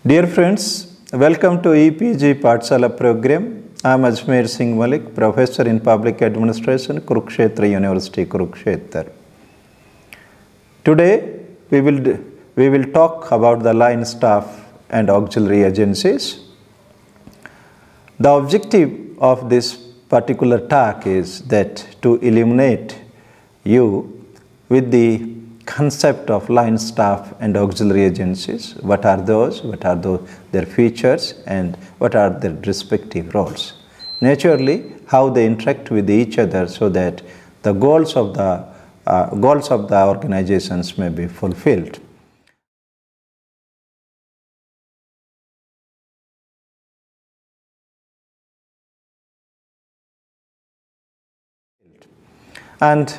Dear friends, welcome to EPG Pathshala program. I am Ajmer Singh Malik, Professor in Public Administration, Kurukshetra University, Kurukshetra. Today, we will talk about the line staff and auxiliary agencies. The objective of this particular talk is that to illuminate you with the concept of line staff and auxiliary agencies. What are those? What are their features and what are their respective roles? Naturally, how they interact with each other so that the goals of the organizations may be fulfilled. And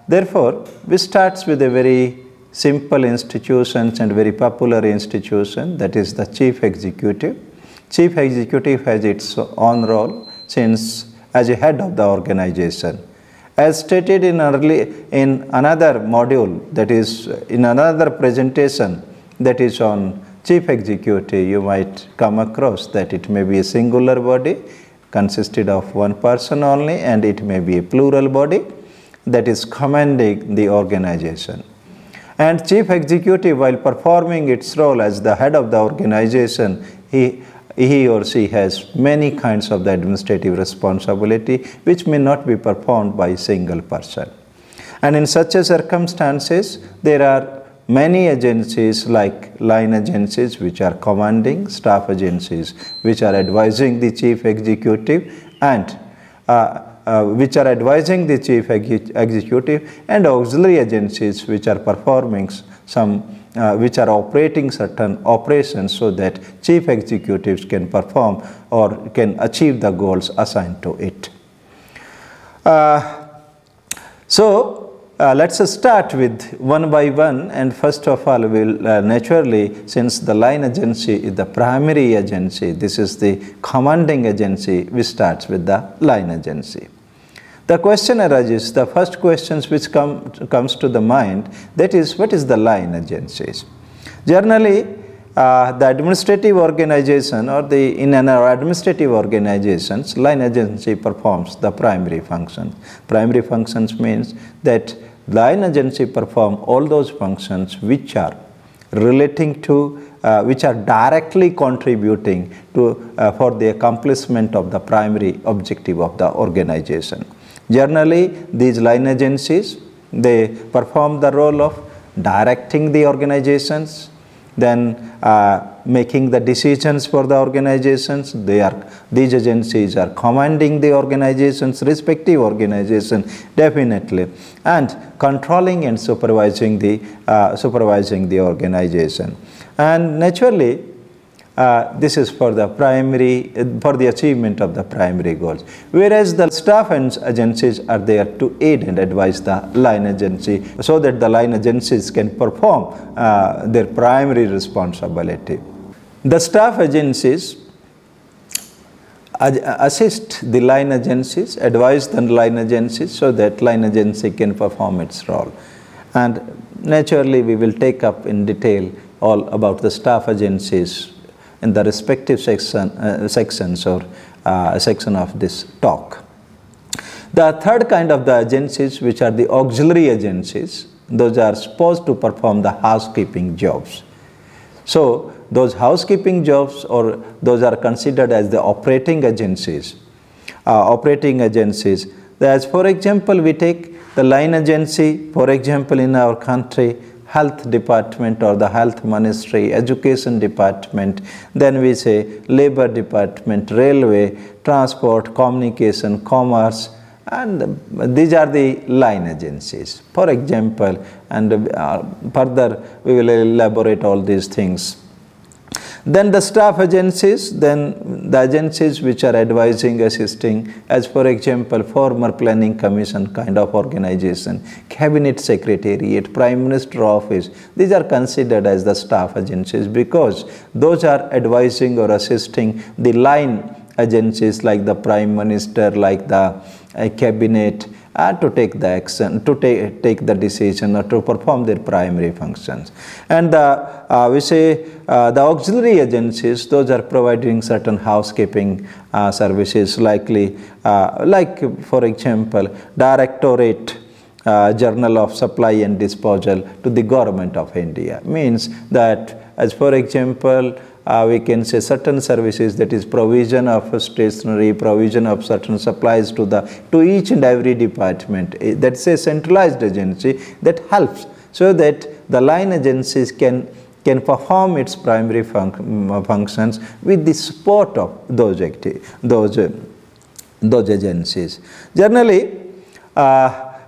therefore, we start with a very simple institution and very popular institution, that is the chief executive. Chief executive has its own role since as a head of the organization. As stated in another module, that is in another presentation that is on chief executive, you might come across that it may be a singular body consisted of one person only, and it may be a plural body that is commanding the organization. And chief executive, while performing its role as the head of the organization, he or she has many kinds of the administrative responsibility which may not be performed by a single person. And in such a circumstances, there are many agencies like line agencies which are commanding, staff agencies which are advising the chief executive and which are advising the chief executive, and auxiliary agencies which are performing which are operating certain operations so that chief executives can perform or can achieve the goals assigned to it. Let's start with one by one, and first of all we will naturally, since the line agency is the primary agency, this is the commanding agency, we start with the line agency. The question arises, the first questions which comes to the mind, that is, what is the line agencies? Generally, the administrative organization or in our administrative organizations, line agency performs the primary functions. Primary functions means that line agency perform all those functions which are relating to, which are directly contributing to for the accomplishment of the primary objective of the organization. Generally, these line agencies, they perform the role of directing the organizations, then making the decisions for the organizations. These agencies are commanding the organizations, respective organization, definitely, and controlling and supervising the organization. And naturally, this is for the achievement of the primary goals. Whereas the staff and agencies are there to aid and advise the line agency so that the line agencies can perform their primary responsibility. The staff agencies assist the line agencies, advise the line agencies so that line agency can perform its role. And naturally, we will take up in detail all about the staff agencies in the respective sections or section of this talk. The third kind of the agencies, which are the auxiliary agencies, those are supposed to perform the housekeeping jobs. So those housekeeping jobs, or those are considered as the operating agencies. As for example, we take the line agency, for example, in our country, health department or the health ministry, education department, then we say labor department, railway, transport, communication, commerce, and these are the line agencies, for example, and further we will elaborate all these things. Then the staff agencies, then the agencies which are advising, assisting, as for example, former planning commission kind of organization, cabinet secretariat, prime minister office, these are considered as the staff agencies because those are advising or assisting the line agencies like the prime minister, like the cabinet, to take the action, to take the decision, or to perform their primary functions. And we say the auxiliary agencies, those are providing certain housekeeping services, like for example, Directorate Journal of Supply and Disposal to the Government of India. Means that, as for example, we can say certain services, that is provision of stationery, provision of certain supplies to each and every department. That's a centralized agency that helps so that the line agencies can perform its primary functions with the support of those agencies. Generally,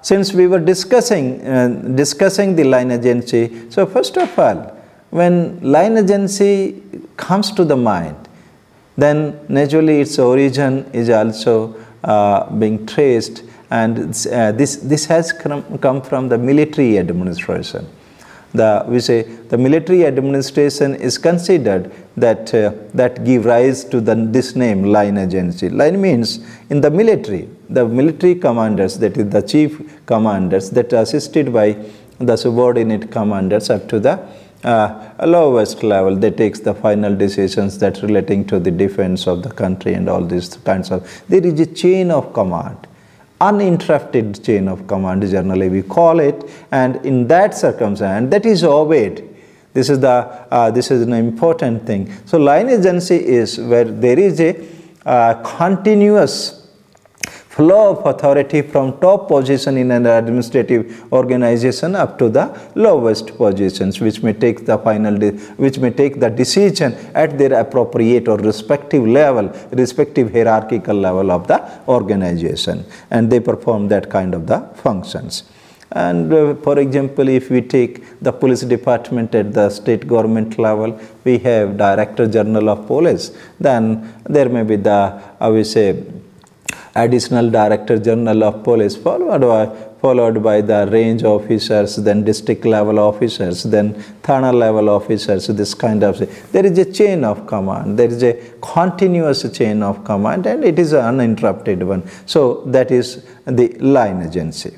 since we were discussing the line agency, so first of all, when line agency comes to the mind, then naturally its origin is also being traced, and this has come from the military administration. We say the military administration is considered that give rise to this name, line agency. Line means in the military commanders, that is the chief commanders, that are assisted by the subordinate commanders up to the lowest level. They takes the final decisions that relating to the defense of the country and all these kinds of. There is a chain of command, uninterrupted chain of command, generally we call it, and in that circumstance, that is obeyed. This is an important thing. So line agency is where there is a continuous flow of authority from top position in an administrative organization up to the lowest positions, which may take the decision at their appropriate or respective hierarchical level of the organization, and they perform that kind of the functions. And for example, if we take the police department at the state government level, we have Director General of Police. Then there may be the Additional Director General of Police, followed by the range officers, then district level officers, then Thana level officers. This kind of, there is a chain of command. There is a continuous chain of command, and it is an uninterrupted one. So that is the line agency.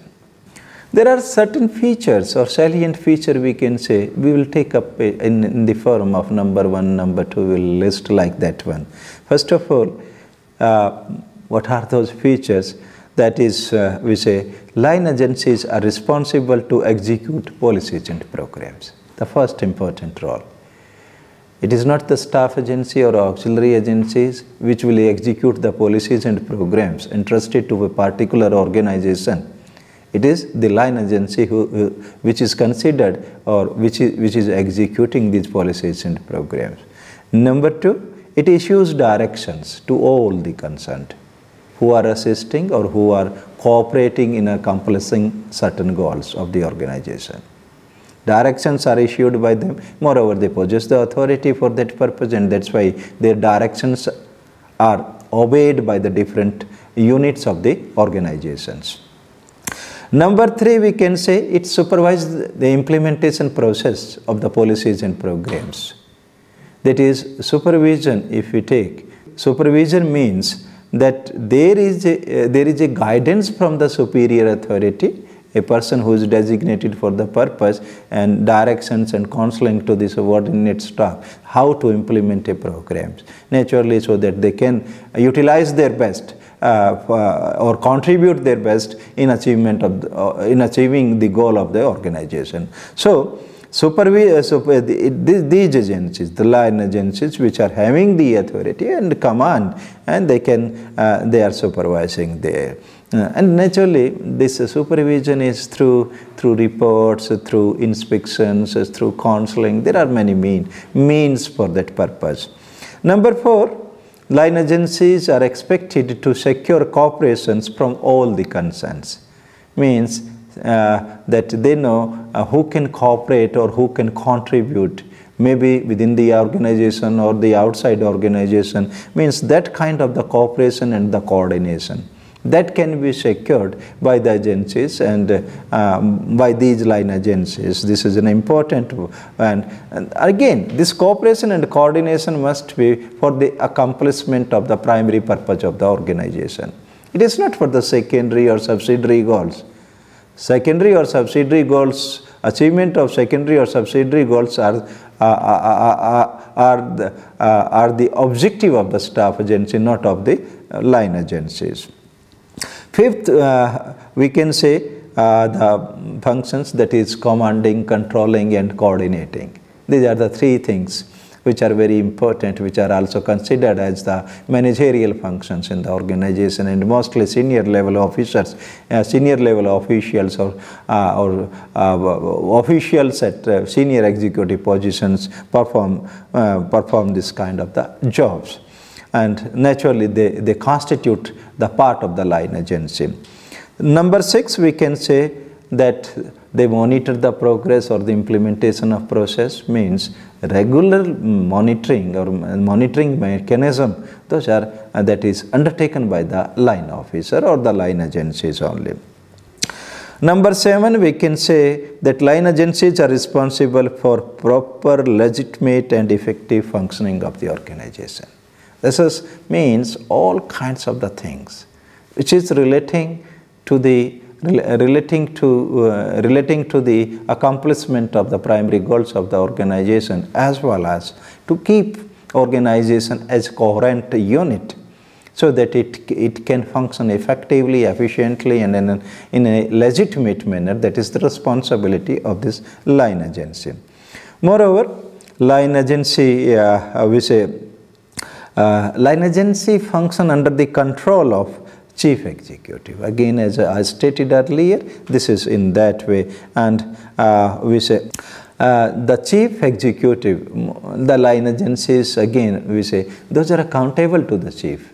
There are certain features or salient feature, we can say, we will take up in the form of number 1, number 2, we will list like that one. First of all, what are those features? That is, we say, line agencies are responsible to execute policies and programs. The first important role. It is not the staff agency or auxiliary agencies which will execute the policies and programs entrusted to a particular organization. It is the line agency which is considered or which is executing these policies and programs. Number 2, it issues directions to all the concerned who are assisting or who are cooperating in accomplishing certain goals of the organization. Directions are issued by them. Moreover, they possess the authority for that purpose, and that's why their directions are obeyed by the different units of the organizations. Number 3, we can say it supervises the implementation process of the policies and programs. That is, supervision, if we take, supervision means that there is a guidance from the superior authority, a person who is designated for the purpose, and directions and counseling to the subordinate staff how to implement a program, naturally, so that they can utilize their best or contribute their best in achieving the goal of the organization. So these agencies, the line agencies, which are having the authority and command, and they are supervising there. And naturally, this supervision is through reports, through inspections, through counseling. There are many means for that purpose. Number 4, line agencies are expected to secure cooperations from all the concerns. Means that they know who can cooperate or who can contribute, maybe within the organization or the outside organization. Means that kind of the cooperation and the coordination that can be secured by the agencies and by these line agencies. This is an important, and again, this cooperation and coordination must be for the accomplishment of the primary purpose of the organization. It is not for the secondary or subsidiary goals. Secondary or subsidiary goals, achievement of secondary or subsidiary goals are the objective of the staff agency, not of the line agencies. Fifth, we can say the functions, that is commanding, controlling and coordinating. These are the three things which are very important, which are also considered as the managerial functions in the organization, and mostly senior level officers, senior level officials or officials at senior executive positions perform this kind of the jobs. And naturally they constitute the part of the line agency. Number 6, we can say that they monitor the progress or the implementation of process, means regular monitoring or monitoring mechanism, those are that is undertaken by the line officer or the line agencies only. Number 7, we can say that line agencies are responsible for proper, legitimate and effective functioning of the organization. This means all kinds of the things which is relating to the accomplishment of the primary goals of the organization, as well as to keep organization as coherent unit, so that it can function effectively, efficiently and in a legitimate manner. That is the responsibility of this line agency. Moreover, line agency, line agency function under the control of chief executive. Again, as I stated earlier, this is in that way, and we say the chief executive, the line agencies, again we say those are accountable to the chief,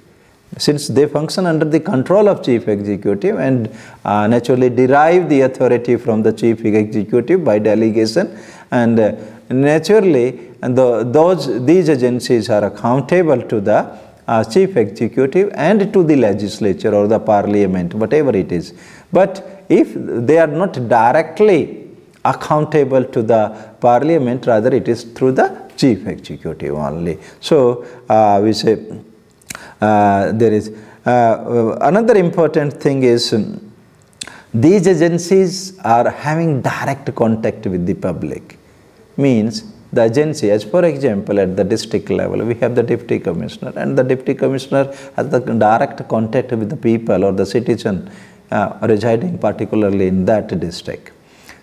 since they function under the control of chief executive and naturally derive the authority from the chief executive by delegation, and naturally these agencies are accountable to the chief executive and to the legislature or the parliament, whatever it is. But if they are not directly accountable to the parliament, rather it is through the chief executive only. So we say there is another important thing is these agencies are having direct contact with the public, means the agency, as for example at the district level we have the deputy commissioner, and the deputy commissioner has the direct contact with the people or the citizen residing particularly in that district.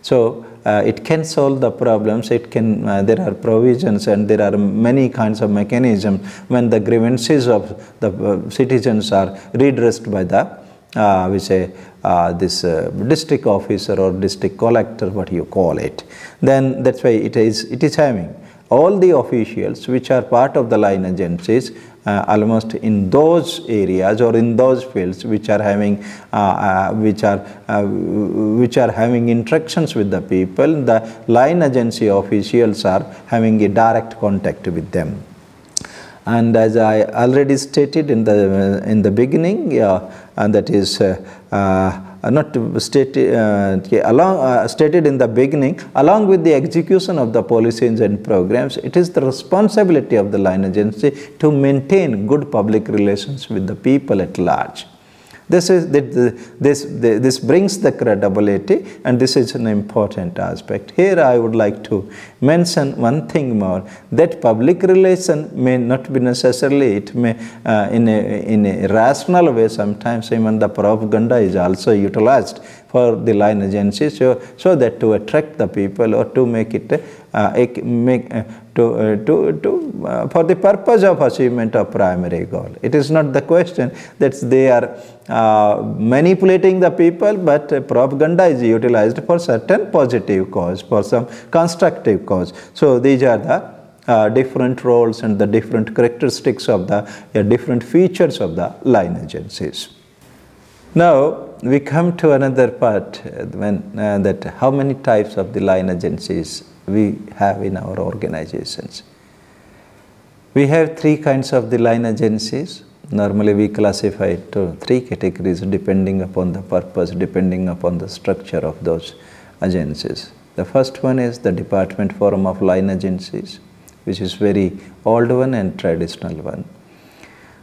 So it can solve the problems, it can, there are provisions and there are many kinds of mechanisms when the grievances of the citizens are redressed by the this district officer or district collector, what you call it. Then that's why it is having all the officials which are part of the line agencies almost in those areas or in those fields which are having having interactions with the people. The line agency officials are having a direct contact with them. And as I already stated in the beginning, and that is stated in the beginning, along with the execution of the policies and programs, it is the responsibility of the line agency to maintain good public relations with the people at large. This brings the credibility, and this is an important aspect. Here I would like to mention one thing more, that public relation may not be necessarily, it may in a rational way, sometimes even the propaganda is also utilized for the line agencies, so that to attract the people or to make it for the purpose of achievement of primary goal. It is not the question that they are manipulating the people, but propaganda is utilized for certain positive cause, for some constructive cause. So these are the different roles and the different characteristics of the different features of the line agencies. Now we come to another part, when that how many types of the line agencies we have in our organizations. We have three kinds of the line agencies. Normally we classify it to three categories depending upon the purpose, depending upon the structure of those agencies. The first one is the department form of line agencies, which is very old one and traditional one.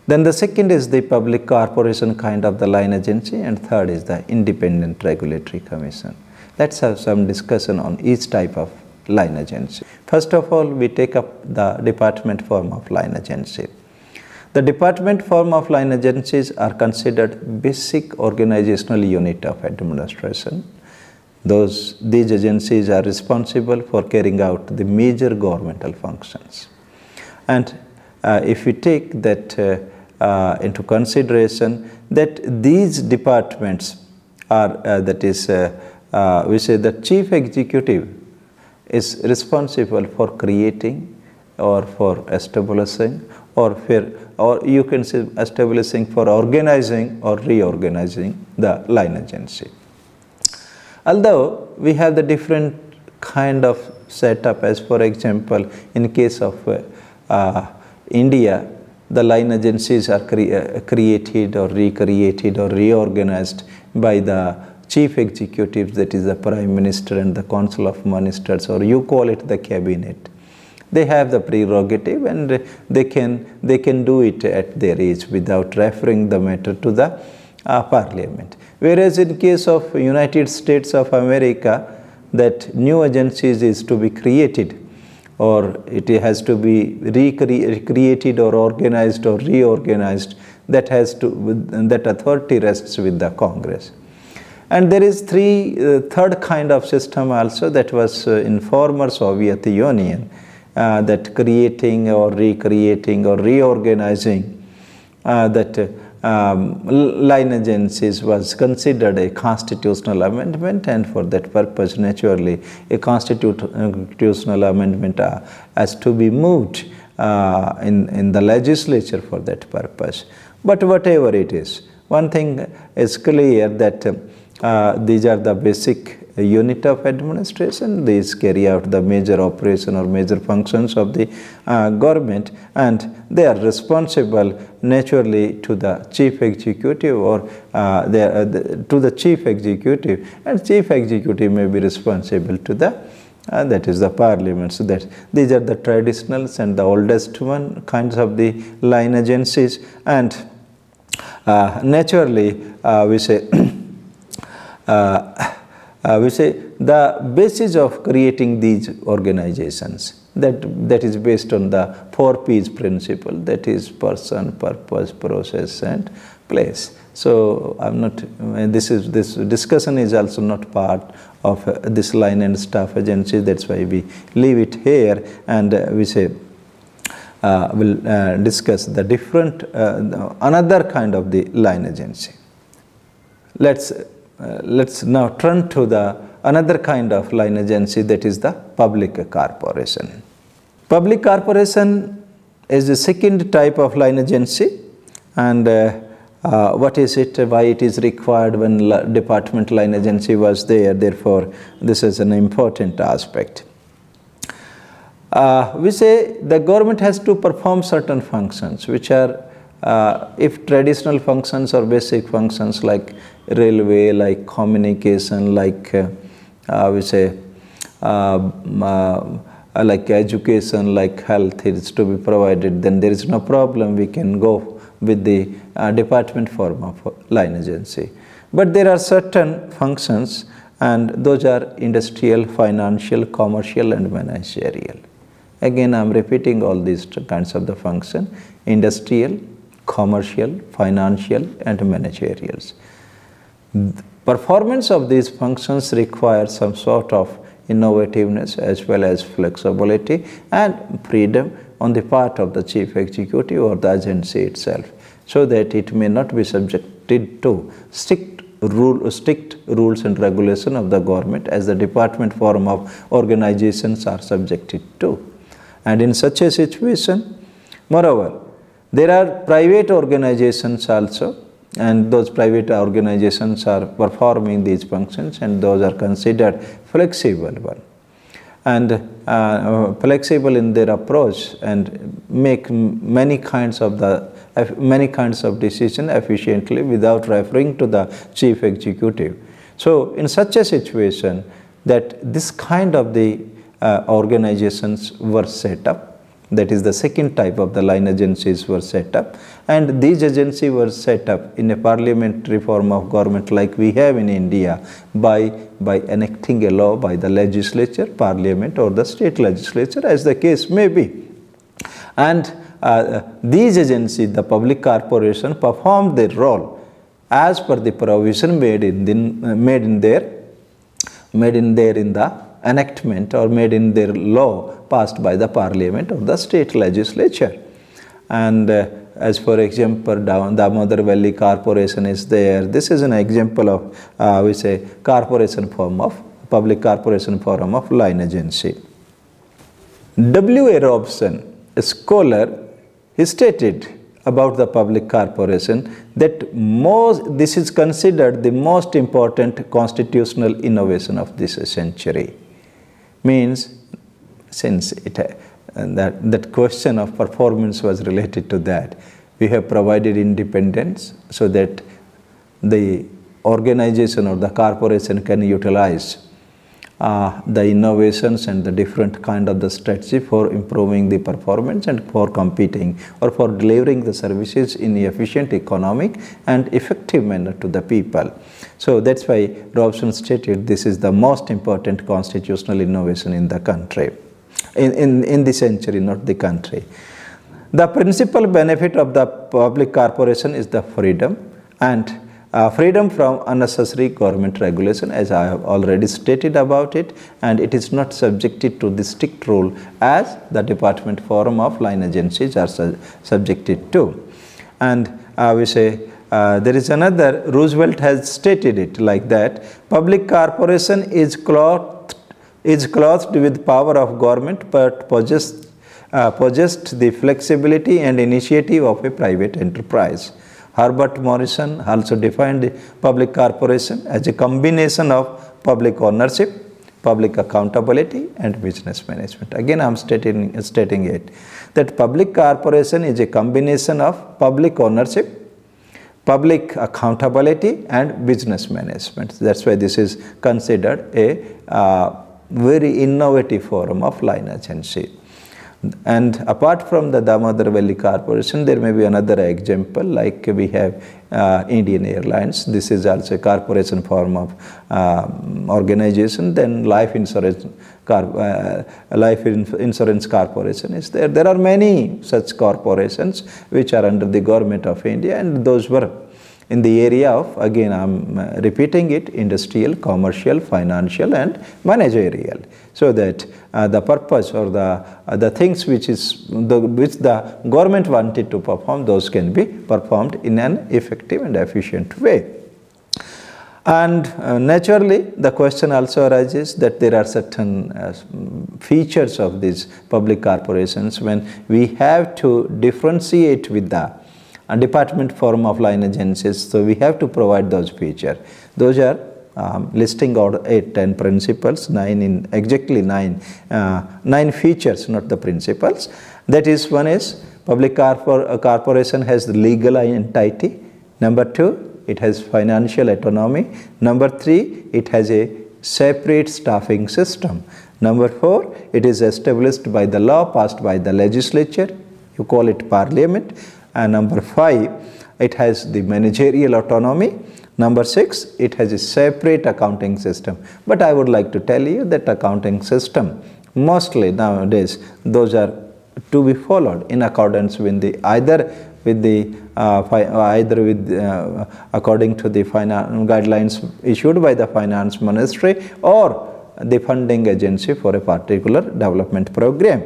Then the second is the public corporation kind of the line agency, and third is the independent regulatory commission. Let's have some discussion on each type of line agency. First of all, we take up the department form of line agency. The department form of line agencies are considered basic organizational unit of administration. These agencies are responsible for carrying out the major governmental functions. And if we take that into consideration, that these departments are, we say the chief executive is responsible for creating or for establishing or you can say establishing, for organizing or reorganizing the line agency. Although we have the different kind of setup, as for example, in case of India, the line agencies are created or recreated or reorganized by the chief executives, that is the Prime Minister and the Council of Ministers, or you call it the cabinet. They have the prerogative and they can do it at their age without referring the matter to the parliament. Whereas in case of United States of America, that new agencies is to be created, or it has to be recreated or organized or reorganized, that authority rests with the Congress. And there is third kind of system also that was in former Soviet Union, that creating or recreating or reorganizing line agencies was considered a constitutional amendment, and for that purpose, naturally, a constitutional amendment has to be moved in the legislature for that purpose. But whatever it is, one thing is clear, that these are the basic unit of administration. These carry out the major operation or major functions of the government, and they are responsible naturally to the chief executive, or to the chief executive, and chief executive may be responsible to the that is the parliament. So that these are the traditionals and the oldest kinds of the line agencies, and naturally we say the basis of creating these organizations, that is based on the 4 P's principle, that is person, purpose, process and place. So this discussion is also not part of this line and staff agency. That's why we leave it here, and we say we'll discuss the different another kind of the line agency. Let's now turn to the another kind of line agency, that is the public corporation. Public corporation is the second type of line agency, and what is it, why it is required when department line agency was there. Therefore, this is an important aspect. We say the government has to perform certain functions, which are if traditional functions or basic functions like railway, like communication, like we say like education, like health is to be provided, then there is no problem, we can go with the department form of line agency. But there are certain functions, and those are industrial, financial, commercial and managerial. Again, I am repeating all these kinds of the function: industrial, commercial, financial and managerials. Performance of these functions requires some sort of innovativeness as well as flexibility and freedom on the part of the chief executive or the agency itself, so that it may not be subjected to strict rules and regulation of the government, as the department form of organizations are subjected to. And in such a situation, moreover, there are private organizations also, and those private organizations are performing these functions, and those are considered flexible one, and flexible in their approach, and make many kinds of decision efficiently without referring to the chief executive. So in such a situation, that this kind of the organizations were set up That is the second type of the line agencies were set up, and these agencies were set up in a parliamentary form of government like we have in India by enacting a law by the legislature, parliament or the state legislature as the case may be. And these agencies, the public corporation, performed their role as per the provision made in the enactment or made in their law passed by the parliament or the state legislature. And as for example, Damodar Valley Corporation is there. This is an example of we say corporation form of public corporation form of line agency. W. A. Robson, a scholar, he stated about the public corporation that this is considered the most important constitutional innovation of this century. Means, since that question of performance was related to that, we have provided independence so that the organization or the corporation can utilize the innovations and the different kind of the strategy for improving the performance and for competing or for delivering the services in efficient, economic and effective manner to the people. So that's why Robson stated this is the most important constitutional innovation in the country, in the century, not the country. The principal benefit of the public corporation is the freedom and freedom from unnecessary government regulation, as I have already stated about it, and it is not subjected to the strict rule as the department forum of line agencies are subjected to. And we say there is another, Roosevelt has stated it like that: public corporation is clothed with power of government but possessed the flexibility and initiative of a private enterprise. Herbert Morrison also defined public corporation as a combination of public ownership, public accountability and business management. Again, I am stating it, that public corporation is a combination of public ownership, public accountability and business management. That's why this is considered a very innovative form of line agency. And apart from the Damodar Valley Corporation, there may be another example like we have Indian Airlines. This is also a corporation form of organization. Then Life Insurance Corporation is there. There are many such corporations which are under the government of India, and those were in the area of, again I am repeating it, industrial, commercial, financial and managerial. So that the purpose or the things which the government wanted to perform, those can be performed in an effective and efficient way. And naturally, the question also arises that there are certain features of these public corporations when we have to differentiate with the department form of line agencies. So we have to provide those features. Those are listing out 8-10 principles, 9 features, not the principles. That is, one is public corporation has the legal entity. Number 2, it has financial autonomy. Number 3, it has a separate staffing system. Number 4, it is established by the law passed by the legislature. You call it parliament. And number 5, it has the managerial autonomy. Number 6, it has a separate accounting system. But I would like to tell you that accounting system, mostly nowadays, those are to be followed in accordance with according to the guidelines issued by the finance ministry or the funding agency for a particular development program.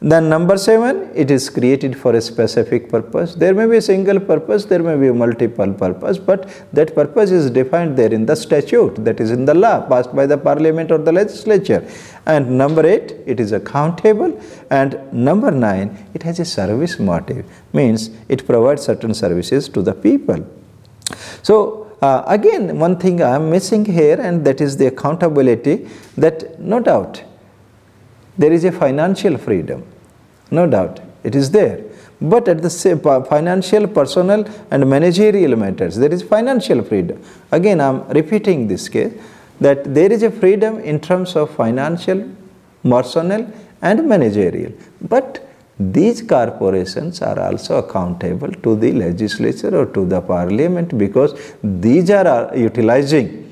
Then number 7, it is created for a specific purpose. There may be a single purpose, there may be a multiple purpose, but that purpose is defined there in the statute, that is in the law passed by the parliament or the legislature. And number 8, it is accountable. And number 9, it has a service motive, means it provides certain services to the people. So again, one thing I am missing here, and that is the accountability, that no doubt there is a financial freedom, no doubt it is there, but at the same financial, personnel and managerial matters, there is financial freedom. Again, I am repeating this case, that there is a freedom in terms of financial, personnel and managerial, but these corporations are also accountable to the legislature or to the parliament, because these are utilizing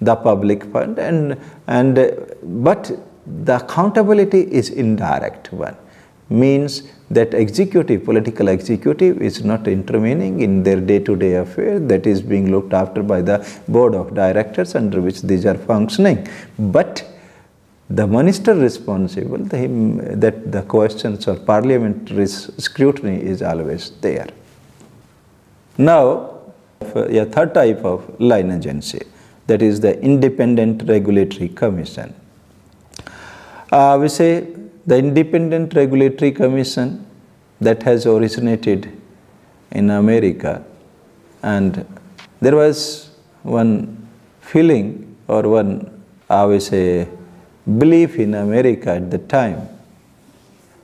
the public fund, but the accountability is indirect one. Means that political executive is not intervening in their day-to-day affair, that is being looked after by the board of directors under which these are functioning. But the minister responsible, that the questions or parliamentary scrutiny is always there. Now, a third type of line agency, that is the Independent Regulatory Commission. We say the Independent Regulatory Commission that has originated in America, and there was one feeling or one, we say, belief in America at the time,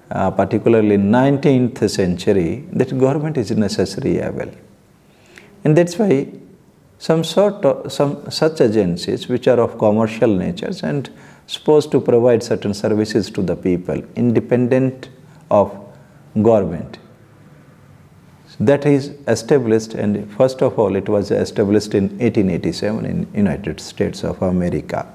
particularly in 19th century, that government is necessary evil. And that's why some such agencies which are of commercial natures and supposed to provide certain services to the people, independent of government, that is established, and first of all it was established in 1887 in United States of America.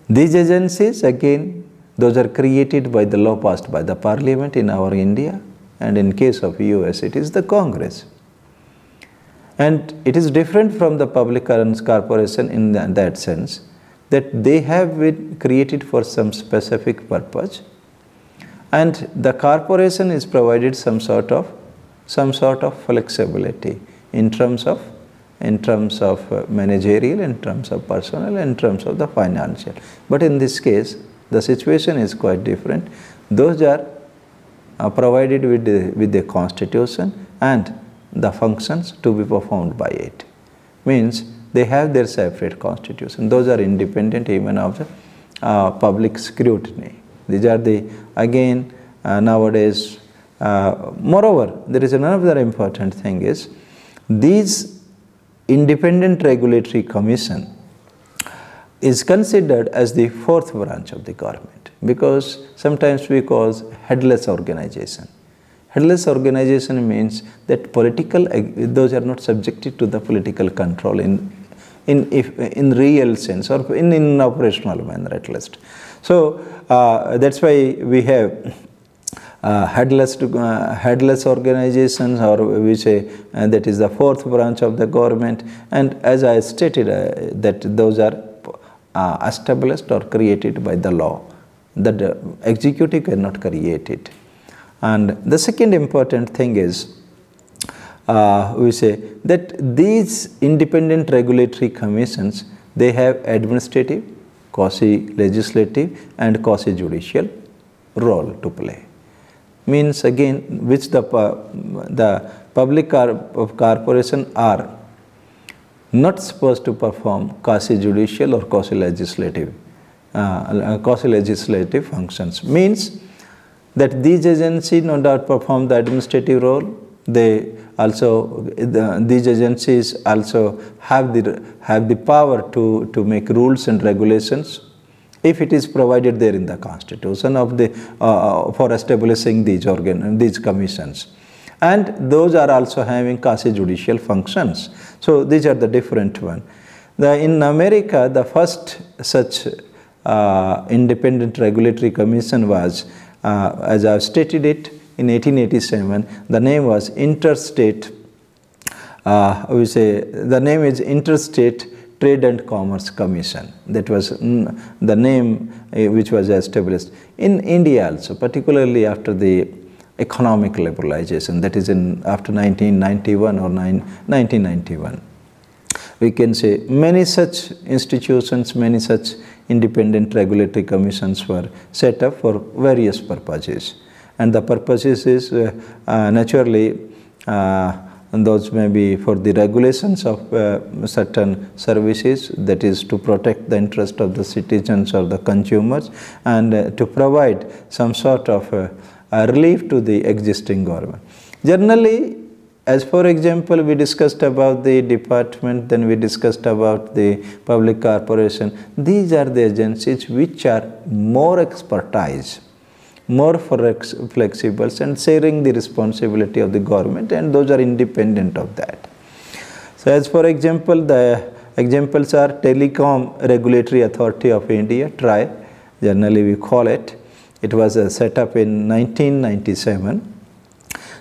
These agencies, again, those are created by the law passed by the parliament in our India, and in case of US it is the Congress. And it is different from the public corporation in that sense, that they have been created for some specific purpose, and the corporation is provided some sort of flexibility in terms of managerial, in terms of personnel, in terms of the financial. But in this case, the situation is quite different. Those are provided with the constitution and the functions to be performed by it. Means they have their separate constitution. Those are independent even of the public scrutiny. These are the, again, nowadays, moreover, there is another important thing is, these Independent Regulatory Commission is considered as the fourth branch of the government, because sometimes we call headless organization. Headless organization means that those are not subjected to the political control in real sense, or in operational manner at least. So that's why we have headless organizations, or we say that is the fourth branch of the government. And as I stated, that those are established or created by the law, that the executive cannot create it. And the second important thing is, we say that these independent regulatory commissions, they have administrative, quasi-legislative and quasi-judicial role to play. Means again, which the public corporation are not supposed to perform quasi-judicial or quasi-legislative functions. Means that these agencies no doubt perform the administrative role. These agencies also have the power to make rules and regulations, if it is provided there in the constitution of the for establishing these commissions. And those are also having quasi-judicial functions. So these are the different one. In America, the first such independent regulatory commission was, as I have stated it, in 1887. The name was Interstate. The name is Interstate Trade and Commerce Commission. That was the name which was established in India also, particularly after the economic liberalization, that is after 1991 or 1991. We can say many such institutions, many such independent regulatory commissions were set up for various purposes. And the purposes is naturally, and those may be for the regulations of certain services, that is to protect the interest of the citizens or the consumers, and to provide some sort of relief to the existing government. Generally, as for example, we discussed about the department, then we discussed about the public corporation. These are the agencies which are more expertise more flexible and sharing the responsibility of the government, and those are independent of that. So as for example, the examples are Telecom Regulatory Authority of India, TRAI, generally we call it. It was set up in 1997.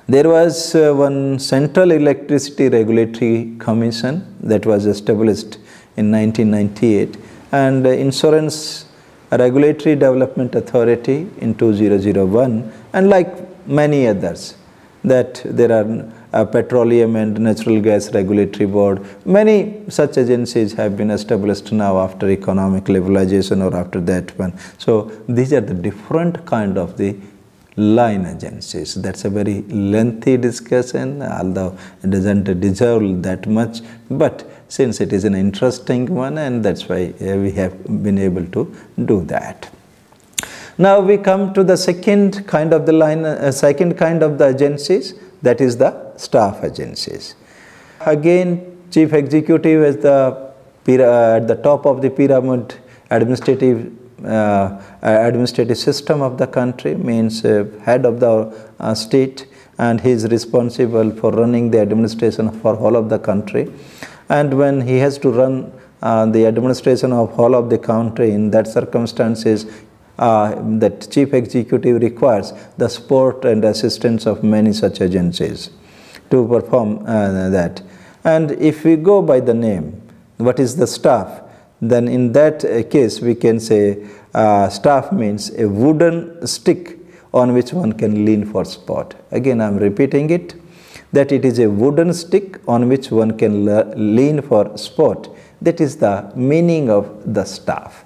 There was one Central Electricity Regulatory Commission that was established in 1998, and Insurance Regulatory Development Authority in 2001, and like many others, that there are Petroleum and Natural Gas Regulatory Board. Many such agencies have been established now after economic liberalization or after that one. So these are the different kind of the line agencies. That's a very lengthy discussion, although it doesn't deserve that much, but since it is an interesting one, and that's why we have been able to do that. Now we come to the second kind of the line, second kind of the agencies, that is the staff agencies. Again, chief executive is at the top of the pyramid administrative system of the country, means head of the state, and he is responsible for running the administration for whole of the country. And when he has to run the administration of whole of the country, in that circumstances, that chief executive requires the support and assistance of many such agencies to perform that. And if we go by the name, what is the staff? Then in that case we can say staff means a wooden stick on which one can lean for support. Again I am repeating it, that it is a wooden stick on which one can lean for support. That is the meaning of the staff,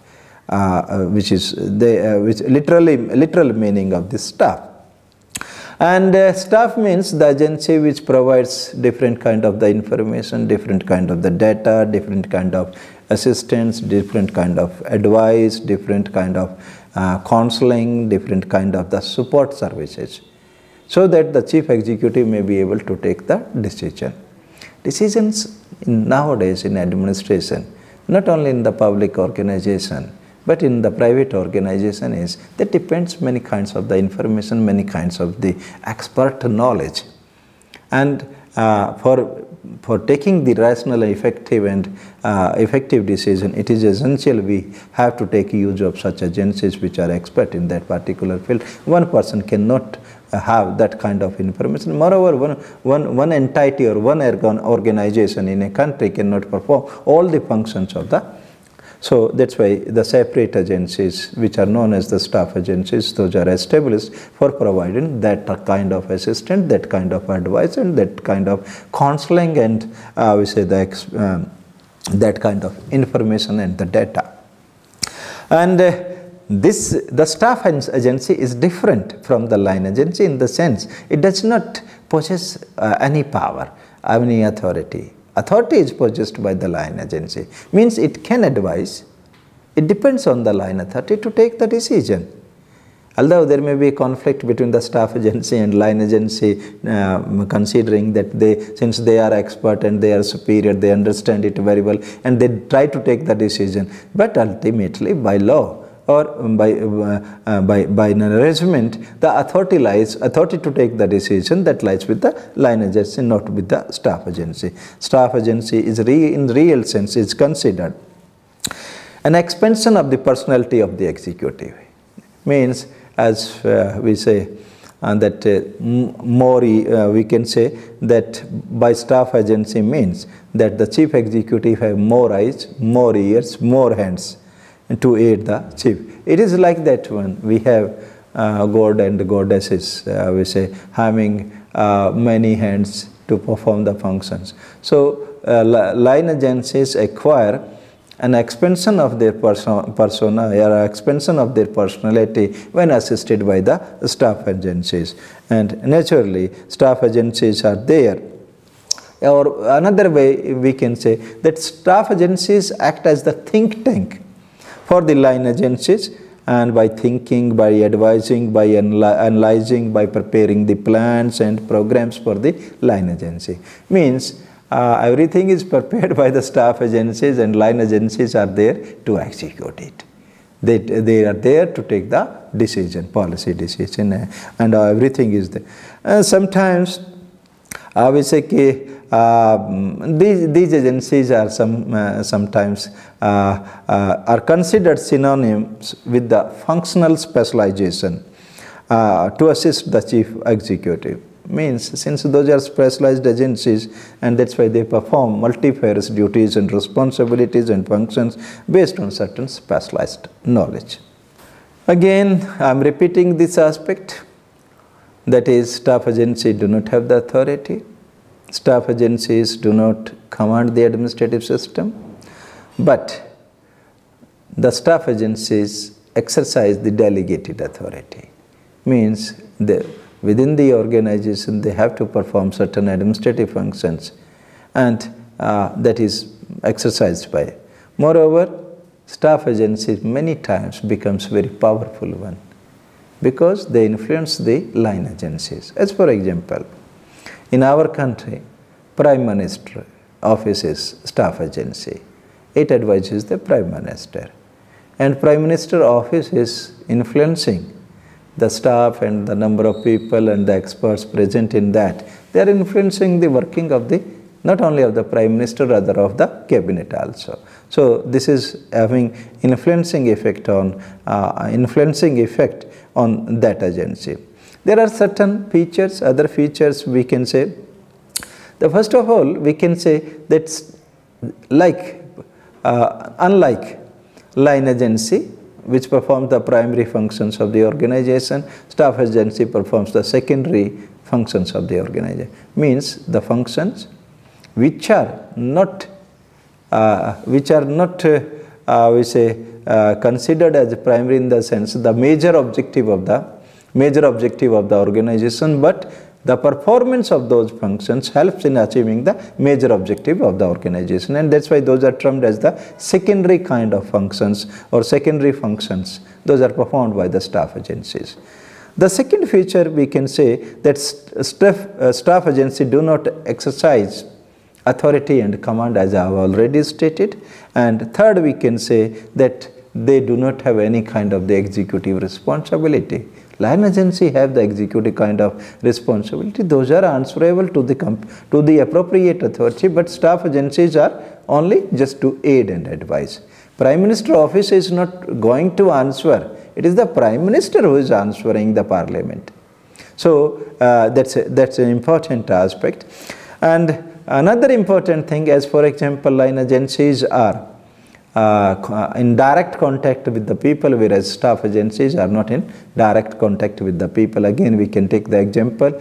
which is the literal meaning of this staff. And staff means the agency which provides different kind of the information, different kind of the data, different kind of assistance, different kind of advice, different kind of counseling, different kind of the support services, so that the chief executive may be able to take the decision. Decisions nowadays in administration, not only in the public organization, but in the private organization, is that depends many kinds of the information, many kinds of the expert knowledge. And for taking the rational, effective and effective decision, it is essential we have to take use of such agencies which are expert in that particular field. One person cannot have that kind of information. Moreover, one entity or one organization in a country cannot perform all the functions of the. So that's why the separate agencies, which are known as the staff agencies, those are established for providing that kind of assistance, that kind of advice, and that kind of counseling, and we say that kind of information and the data. And the staff agency is different from the line agency in the sense it does not possess any power, any authority. Authority is possessed by the line agency, means it can advise. It depends on the line authority to take the decision. Although there may be a conflict between the staff agency and line agency, considering that since they are expert and they are superior, they understand it very well and they try to take the decision. But ultimately by law or by an arrangement, the authority to take the decision, that lies with the line agency, not with the staff agency. Staff agency is in real sense is considered an expansion of the personality of the executive. Means, as we say, that more we can say that by staff agency means that the chief executive have more eyes, more ears, more hands to aid the chief. It is like that one. We have god and goddesses, we say, having many hands to perform the functions. So line agencies acquire an expansion of their persona or expansion of their personality when assisted by the staff agencies. And naturally, staff agencies are there. Or another way we can say that staff agencies act as the think tank for the line agencies, and by thinking, by advising, by analyzing, by preparing the plans and programs for the line agency. Means everything is prepared by the staff agencies and line agencies are there to execute it. They are there to take the decision, policy decision, and everything is there. Sometimes we say these agencies are sometimes are considered synonyms with the functional specialization to assist the chief executive. Means since those are specialized agencies, and that's why they perform multifarious duties and responsibilities and functions based on certain specialized knowledge. Again, I am repeating this aspect, that is, staff agencies do not have the authority. Staff agencies do not command the administrative system, but the staff agencies exercise the delegated authority. Means within the organization they have to perform certain administrative functions, and that is exercised by. Moreover, staff agencies many times becomes very powerful one, because they influence the line agencies. As for example, in our country, Prime Minister office is staff agency. It advises the Prime Minister, and Prime Minister office is influencing the staff and the number of people and the experts present in that. They are influencing the working of the, not only of the Prime Minister, rather of the cabinet also. So this is having influencing effect on that agency. There are certain features, other features we can say. The first of all, we can say that unlike line agency, which performs the primary functions of the organization, staff agency performs the secondary functions of the organization. Means the functions which are not considered as primary in the sense the major objective of the organization, but the performance of those functions helps in achieving the major objective of the organization, and that's why those are termed as the secondary kind of functions or secondary functions. Those are performed by the staff agencies. The second feature we can say that staff agency do not exercise authority and command, as I have already stated. And third, we can say that they do not have any kind of the executive responsibility. Line agency have the executive kind of responsibility. Those are answerable to the appropriate authority, but staff agencies are only just to aid and advise. Prime Minister office is not going to answer. It is the Prime Minister who is answering the Parliament. So that's an important aspect. And another important thing, as for example, line agencies are in direct contact with the people, whereas staff agencies are not in direct contact with the people. Again, we can take the example.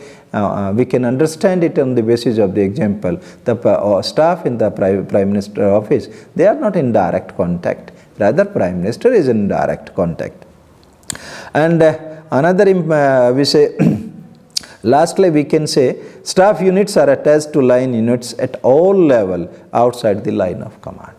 We can understand it on the basis of the example. The staff in the Prime Minister office, they are not in direct contact. Rather, Prime Minister is in direct contact. And another, we say, lastly, we can say staff units are attached to line units at all level outside the line of command.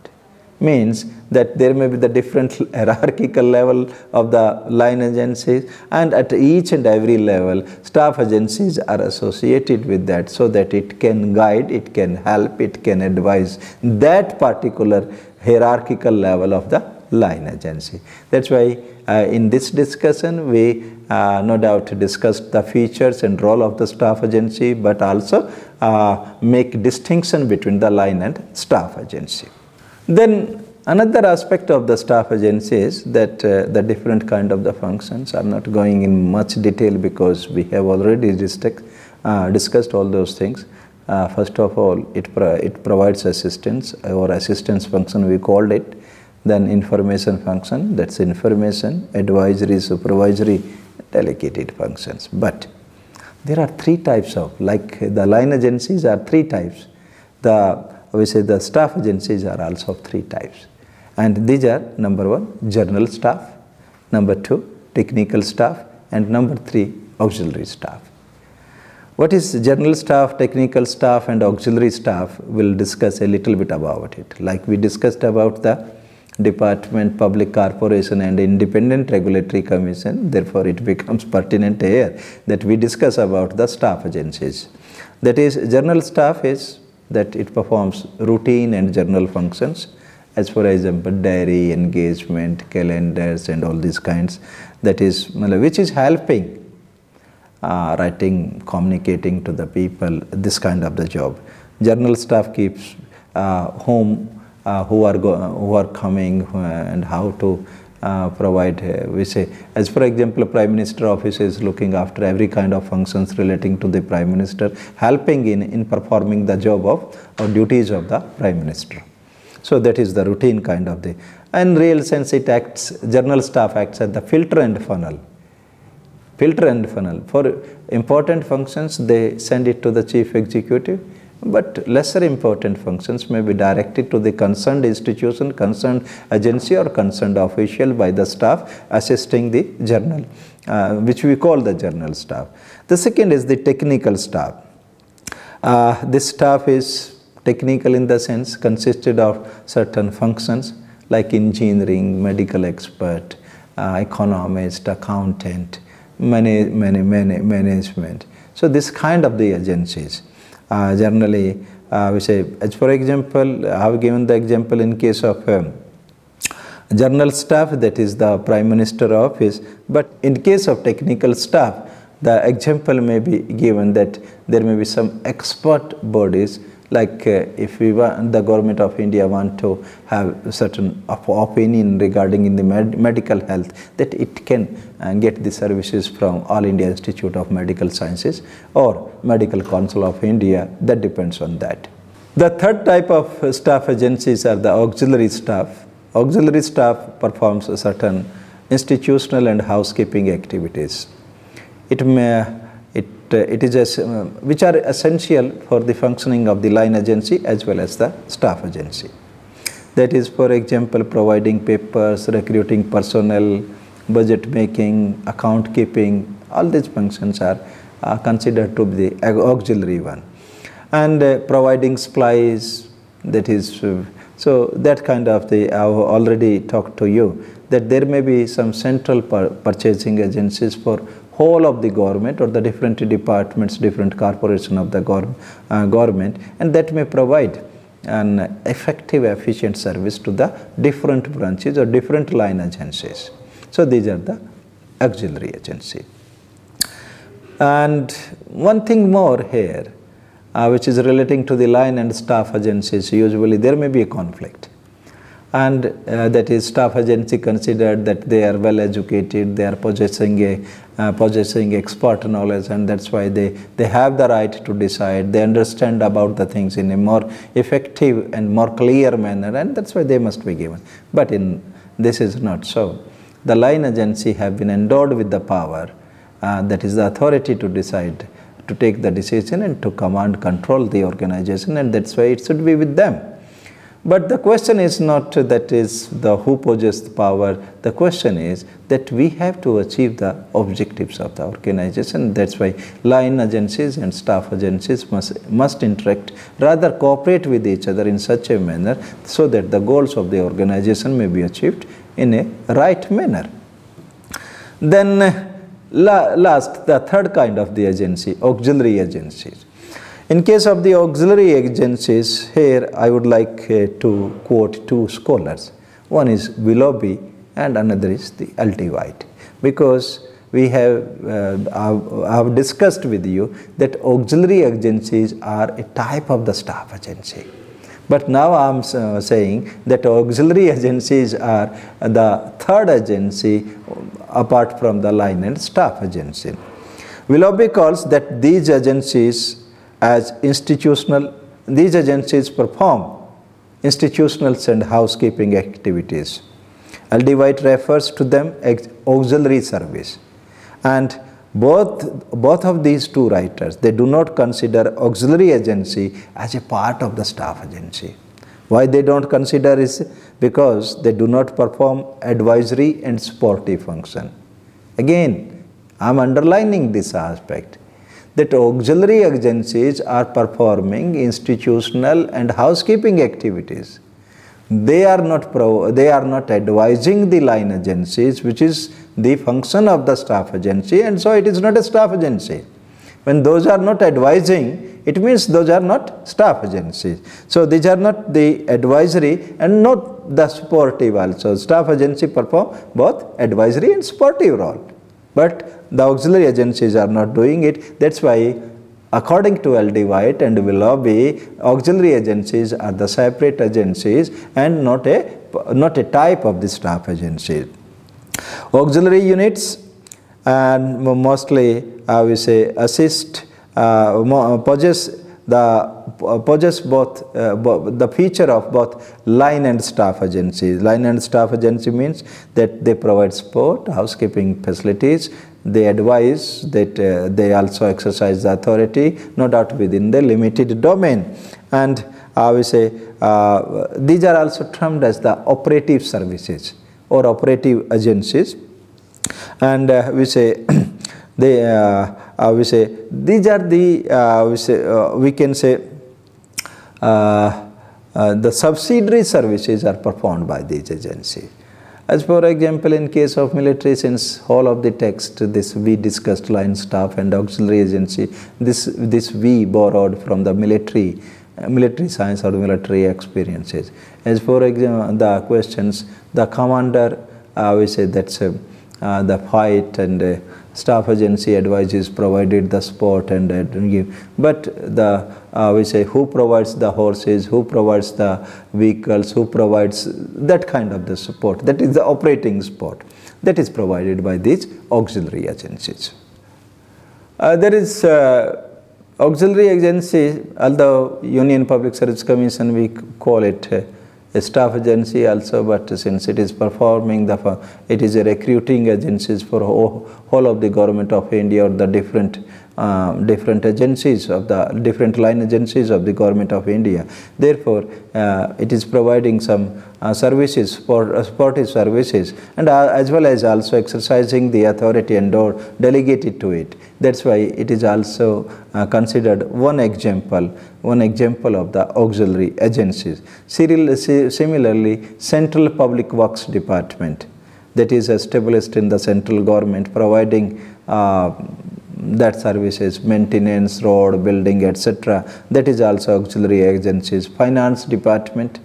Means that there may be the different hierarchical level of the line agencies, and at each and every level staff agencies are associated with that, so that it can guide, it can help, it can advise that particular hierarchical level of the line agency. That's why in this discussion we no doubt discussed the features and role of the staff agency, but also make distinction between the line and staff agency. Then another aspect of the staff agency is that the different kind of the functions. I'm not going in much detail because we have already discussed all those things. First of all, it provides assistance, or assistance function we called it. Then information function, that's information, advisory, supervisory, delegated functions. But there are three types of, like the line agencies are three types. We say the staff agencies are also of three types. And these are, number one, general staff, number two, technical staff, and number three, auxiliary staff. What is general staff, technical staff, and auxiliary staff? We'll discuss a little bit about it. Like we discussed about the Department, Public Corporation, and Independent Regulatory Commission. Therefore, it becomes pertinent here that we discuss about the staff agencies. That is, general staff is that it performs routine and general functions, as for example diary, engagement, calendars and all these kinds, that is which is helping writing, communicating to the people, this kind of the job. Journal staff keeps who are coming and how to provide, we say, as for example, Prime Minister office is looking after every kind of functions relating to the Prime Minister, helping in performing the job of or duties of the Prime Minister. So that is the routine kind of the, in real sense it acts, journal staff acts as the filter and funnel. Filter and funnel. For important functions, they send it to the chief executive, but lesser important functions may be directed to the concerned institution, concerned agency or concerned official by the staff assisting the journal, which we call the journal staff. The second is the technical staff. This staff is technical in the sense consisted of certain functions like engineering, medical expert, economist, accountant, management. So this kind of the agencies. Generally, we say, as for example, I have given the example in case of journal staff, that is the Prime Minister office, but in case of technical staff, the example may be given that there may be some expert bodies, like if we want, the government of India want to have certain opinion regarding in the medical health, that it can get the services from All India Institute of Medical Sciences or Medical Council of India, that depends on that. The third type of staff agencies are the auxiliary staff. Auxiliary staff performs certain institutional and housekeeping activities. It is which are essential for the functioning of the line agency as well as the staff agency. That is, for example, providing papers, recruiting personnel, budget making, account keeping, all these functions are considered to be the auxiliary one. And providing supplies, that is, so that kind of the, I have already talked to you, that there may be some central purchasing agencies for whole of the government or the different departments, different corporation of the government, and that may provide an effective, efficient service to the different branches or different line agencies. So these are the auxiliary agency. And one thing more here, which is relating to the line and staff agencies, usually there may be a conflict. And that is, staff agency considered that they are well educated, they are possessing expert knowledge, and that's why they have the right to decide, they understand about the things in a more effective and more clear manner, and that's why they must be given. But this is not so. The line agency have been endowed with the power, that is the authority to decide, to take the decision and to command, control the organization, and that's why it should be with them. But the question is not that is the who possesses the power. The question is that we have to achieve the objectives of the organization. That's why line agencies and staff agencies must interact, rather cooperate with each other in such a manner so that the goals of the organization may be achieved in a right manner. Then last, the third kind of the agency, auxiliary agencies. In case of the auxiliary agencies, here I would like to quote two scholars. One is Willoughby and another is the L.T. White, because we have I've discussed with you that auxiliary agencies are a type of the staff agency. But now I am saying that auxiliary agencies are the third agency apart from the line and staff agency. Willoughby calls that these agencies as institutional, these agencies perform institutional and housekeeping activities. L.D. White refers to them as auxiliary service. And both of these two writers, they do not consider auxiliary agency as a part of the staff agency. Why they don't consider is because they do not perform advisory and supportive function. Again, I am underlining this aspect, that auxiliary agencies are performing institutional and housekeeping activities. They are not advising the line agencies, which is the function of the staff agency, and so it is not a staff agency. When those are not advising, it means those are not staff agencies. So these are not the advisory and not the supportive also. Staff agency perform both advisory and supportive role. But the auxiliary agencies are not doing it. That's why, according to L.D. White and Willoughby, auxiliary agencies are the separate agencies and not a type of the staff agency. Auxiliary units and mostly we say assist possess both the feature of both line and staff agencies. Line and staff agency means that they provide support, housekeeping facilities, they advise, that they also exercise the authority, no doubt within the limited domain. And we say these are also termed as the operative services or operative agencies. And we say we say these are the we can say the subsidiary services are performed by these agencies. As for example, in case of military, since whole of the text this we discussed line, staff and auxiliary agency, this we borrowed from the military science or military experiences. As for example, the questions, the commander, we say that's the fight, and staff agency advises, provided the support and give. But the we say who provides the horses, who provides the vehicles, who provides that kind of the support, that is the operating support, that is provided by these auxiliary agencies. There is auxiliary agency, although Union Public Service Commission we call it a staff agency also, but since it is performing it is a recruiting agencies for whole of the government of India, or the different agencies of the different line agencies of the government of India. Therefore, it is providing some services for supportive services, and as well as also exercising the authority and or delegated to it. That's why it is also considered one example of the auxiliary agencies. Similarly, Central Public Works Department, that is established in the central government, providing that services, maintenance, road, building, etc. That is also auxiliary agencies. Finance Department,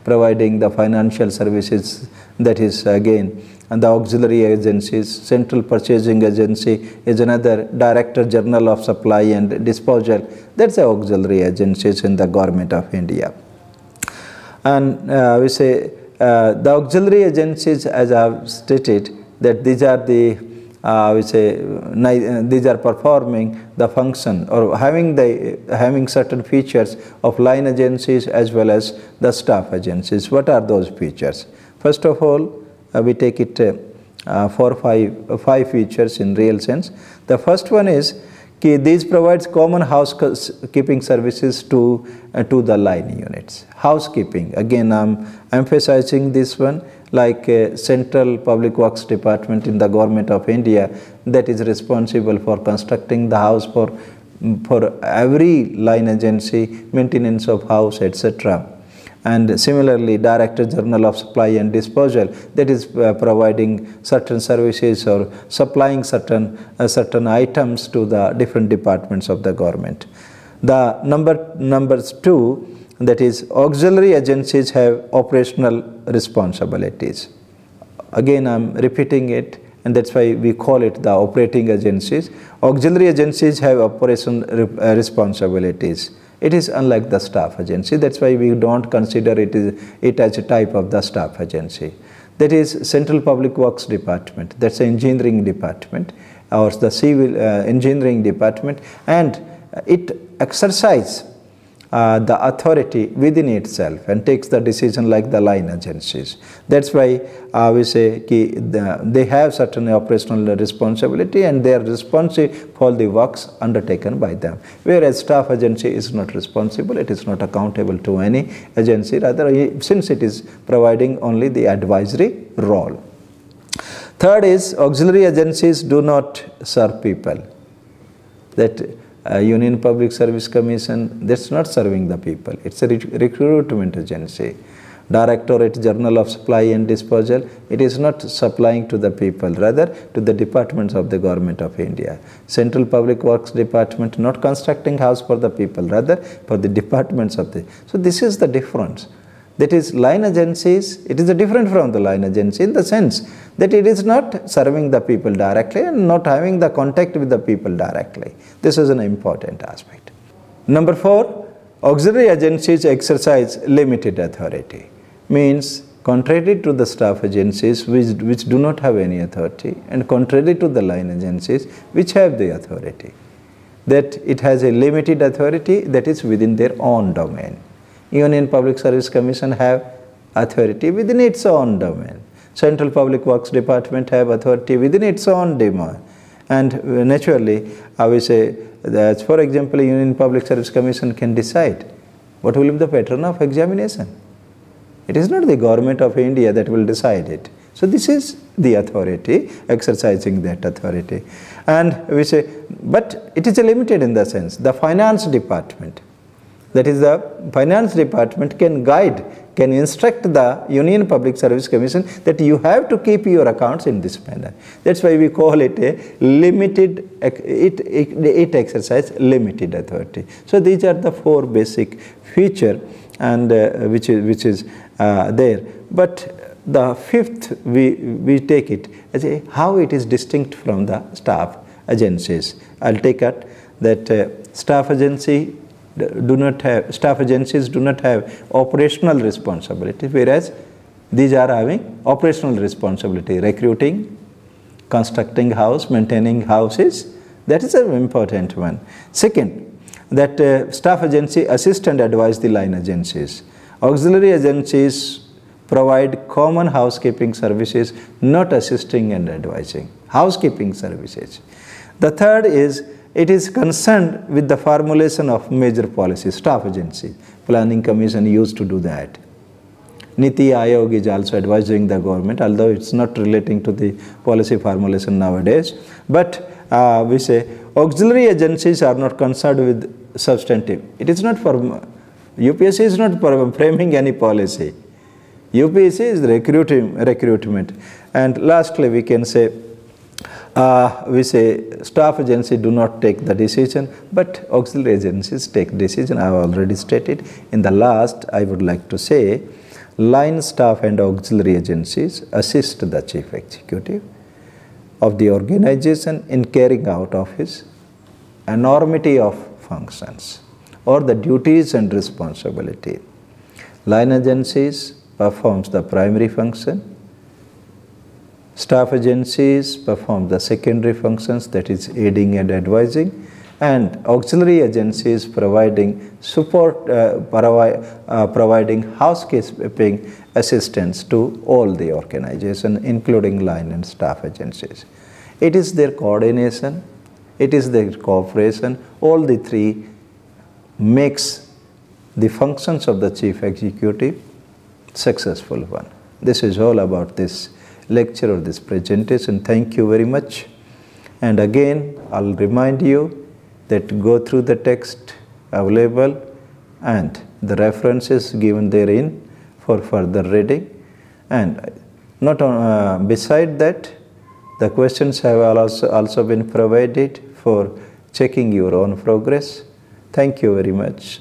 providing the financial services, that is again and the auxiliary agencies. Central Purchasing Agency is another. Director General of Supply and Disposal, that's the auxiliary agencies in the government of India. And we say the auxiliary agencies, as I have stated, that these are the we say these are performing the function or having certain features of line agencies as well as the staff agencies. What are those features? First of all, we take it for five features in real sense. The first one is these provides common housekeeping services to the line units. Housekeeping, again I am emphasizing this one, like Central Public Works Department in the government of India, that is responsible for constructing the house for every line agency, maintenance of house, etc. And similarly, Director General of Supply and Disposal, that is providing certain services or supplying certain items to the different departments of the government. The number two, that is auxiliary agencies have operational responsibilities. Again, I am repeating it, and that's why we call it the operating agencies. Auxiliary agencies have operation responsibilities. It is unlike the staff agency. That's why we don't consider it as a type of the staff agency. That is Central Public Works Department. That's the engineering department or the civil engineering department, and it exercises the authority within itself and takes the decision like the line agencies. That's why we say they have certain operational responsibility and they are responsible for the works undertaken by them. Whereas staff agency is not responsible, it is not accountable to any agency, rather since it is providing only the advisory role. Third is auxiliary agencies do not serve people. That Union Public Service Commission, that's not serving the people. It's a recruitment agency. Directorate General of Supply and Disposal, it is not supplying to the people, rather to the departments of the government of India. Central Public Works Department, not constructing house for the people, rather for the departments of the. So this is the difference. That is, line agencies, it is different from the line agency in the sense that it is not serving the people directly and not having the contact with the people directly. This is an important aspect. Number 4, auxiliary agencies exercise limited authority. Means, contrary to the staff agencies which do not have any authority, and contrary to the line agencies which have the authority, that it has a limited authority that is within their own domain. Union Public Service Commission have authority within its own domain. Central Public Works Department have authority within its own domain. And naturally, I will say that, for example, Union Public Service Commission can decide what will be the pattern of examination. It is not the government of India that will decide it. So this is the authority, exercising that authority. And we say, but it is limited in the sense, the finance department, that is, the finance department can guide, can instruct the Union Public Service Commission that you have to keep your accounts in this manner. That's why we call it a limited, it exercises limited authority. So these are the 4 basic features, and which is there. But the 5th, we take it as how it is distinct from the staff agencies. I'll take it that staff agencies do not have operational responsibility, whereas these are having operational responsibility, recruiting, constructing house, maintaining houses. That is an important one. Second, that staff agency assist and advise the line agencies. Auxiliary agencies provide common housekeeping services, not assisting and advising. Housekeeping services. The third is, it is concerned with the formulation of major policies. Staff agency, Planning Commission used to do that. Niti Aayog is also advising the government, although it's not relating to the policy formulation nowadays. But we say auxiliary agencies are not concerned with substantive. It is not for, UPSC is not for framing any policy. UPSC is recruitment. And lastly, we can say, we say staff agency do not take the decision, but auxiliary agencies take decision. I have already stated. In the last, I would like to say, line staff and auxiliary agencies assist the chief executive of the organization in carrying out of his enormity of functions or the duties and responsibility. Line agencies performs the primary function. Staff agencies perform the secondary functions, that is aiding and advising, and auxiliary agencies providing support, providing housekeeping assistance to all the organization, including line and staff agencies. It is their coordination, it is their cooperation, all the 3 makes the functions of the chief executive successful one. This is all about this lecture or this presentation. Thank you very much. And again, I'll remind you that go through the text available and the references given therein for further reading. And not beside that, the questions have also been provided for checking your own progress. Thank you very much.